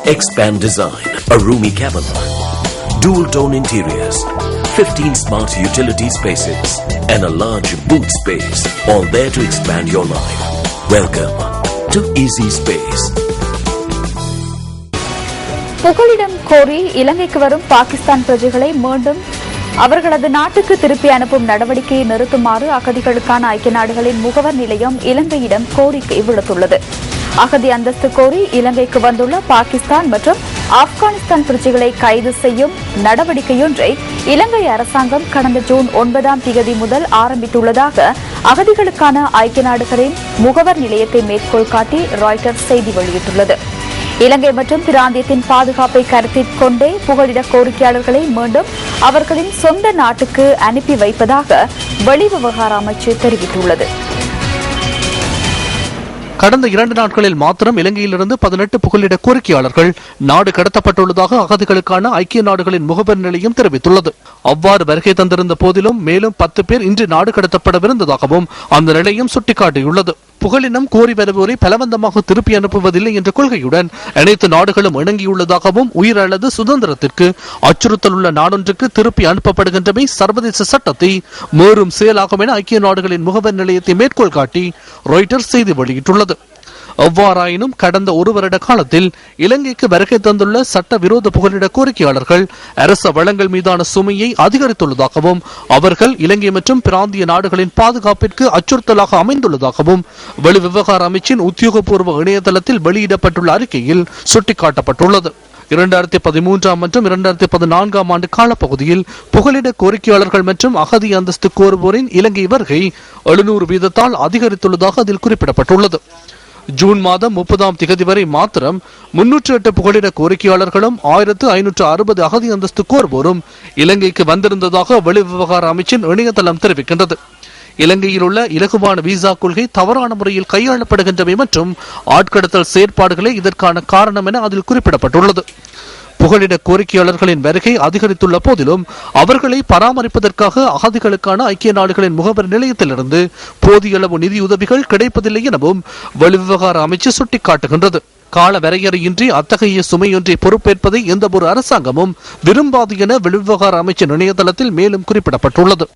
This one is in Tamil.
Expand Design, a roomy cabin, dual tone interiors, 15 smart utility spaces, and a large boot space, all there to expand your life. Welcome to Easy Space. புகலிடம் கோரி இலங்கைக்கு வரும் பாகிஸ்தான் பிரஜைகளை மீண்டும் அவர்களது நாட்டுக்கு திருப்பி அனுப்பும் நடவடிக்கையை நிறுத்துமாறு அகதிகளுக்கான ஐக்கிய நாடுகளின் முகவர் நிலையம் இலங்கையிடம் கோரிக்கை விடுத்துள்ளது. அகதி அந்தஸ்து கோரி இலங்கைக்கு வந்துள்ள பாகிஸ்தான் மற்றும் ஆப்கானிஸ்தான் பிரஜைகளை கைது செய்யும் நடவடிக்கையொன்றை இலங்கை அரசாங்கம் கடந்த ஜூன் 9 முதல் ஆரம்பித்துள்ளதாக அகதிகளுக்கான ஐக்கிய நாடுகளின் முகவர் நிலையத்தை மேற்கோள் காட்டி ராய்ட்டர்ஸ் செய்தி வெளியிட்டுள்ளது. இலங்கை மற்றும் பிராந்தியத்தின் பாதுகாப்பை கருத்தில் கொண்டே புகலிட கோரிக்கையாளர்களை மீண்டும் அவர்களின் சொந்த நாட்டுக்கு அனுப்பி வைப்பதாக வெளிவிவகார அமைச்சு தெரிவித்துள்ளது. கடந்த 2 நாட்களில் மாத்திரம் இலங்கையிலிருந்து 18 புகலிட கோரிக்கையாளர்கள் நாடு கடத்தப்பட்டுள்ளதாக அகதிகளுக்கான ஐக்கிய நாடுகளின் முகவர் நிலையம் தெரிவித்துள்ளது. அவ்வாறு வருகை தந்திருந்த போதிலும் மேலும் 10 பேர் இன்று நாடு கடத்தப்படவிருந்ததாகவும் அந்த நிலையம் சுட்டிக்காட்டியுள்ளது. புகலினம் கோரி வருவோரை பலவந்தமாக திருப்பி அனுப்புவதில்லை என்ற கொள்கையுடன் அனைத்து நாடுகளும் இணங்கியுள்ளதாகவும் உயிர் அல்லது சுதந்திரத்திற்கு அச்சுறுத்தல் உள்ள நாடொன்றுக்கு திருப்பி அனுப்பப்படுகின்றமை சர்வதேச சட்டத்தை மீறும் செயலாகும் என ஐக்கிய நாடுகளின் முகவர் நிலையத்தை மேற்கோள் காட்டி ராய்ட்டர்ஸ் செய்தி வெளியிட்டுள்ளது. எவ்வாறாயினும் கடந்த 1 வருட காலத்தில் இலங்கைக்கு வருகை தந்துள்ள சட்டவிரோத புகலிட கோரிக்கையாளர்கள் அரச வளங்கள் மீதான சுமையை அதிகரித்துள்ளதாகவும் அவர்கள் இலங்கை மற்றும் பிராந்திய நாடுகளின் பாதுகாப்பிற்கு அச்சுறுத்தலாக அமைந்துள்ளதாகவும் வெளிவிவகார அமைச்சின் உத்தியோகபூர்வ இணையதளத்தில் வெளியிடப்பட்டுள்ள அறிக்கையில் சுட்டிக்காட்டப்பட்டுள்ளது. 2013 மற்றும் 2014 ஆண்டு காலப்பகுதியில் புகலிட கோரிக்கையாளர்கள் மற்றும் அகதி அந்தஸ்து கோருவோரின் இலங்கை வருகை 700% அதிகரித்துள்ளதாக அதில் குறிப்பிடப்பட்டுள்ளது. ஜூன் மாதம் 30 வரை மாத்திரம் 308 புகலிட கோரிக்கையாளர்களும் 1560 அகதி அந்தஸ்து கோருவோரும் இலங்கைக்கு வந்திருந்ததாக வெளிவிவகார அமைச்சின் இணையதளம் தெரிவிக்கின்றது. இலங்கையில் உள்ள இலகுவான விசா கொள்கை தவறான முறையில் கையாளப்படுகின்றமை மற்றும் ஆட்கடத்தல் செயற்பாடுகளே இதற்கான காரணம் என அதில் குறிப்பிடப்பட்டுள்ளது. புகலிட கோரிக்கையாளர்களின் வருகை அதிகரித்துள்ள போதிலும் அவர்களை பராமரிப்பதற்காக அகதிகளுக்கான ஐக்கிய நாடுகளின் முகவர் நிலையத்திலிருந்து போதிய அளவு நிதியுதவிகள் கிடைப்பதில்லை எனவும் வெளிவிவகார அமைச்சு சுட்டிக்காட்டுகின்றது. கால வரையறையின்றி அத்தகைய சுமையொன்றை பொறுப்பேற்பதை எந்த ஒரு அரசாங்கமும் விரும்பாது என வெளிவிவகார அமைச்சின் இணையதளத்தில் மேலும் குறிப்பிடப்பட்டுள்ளது.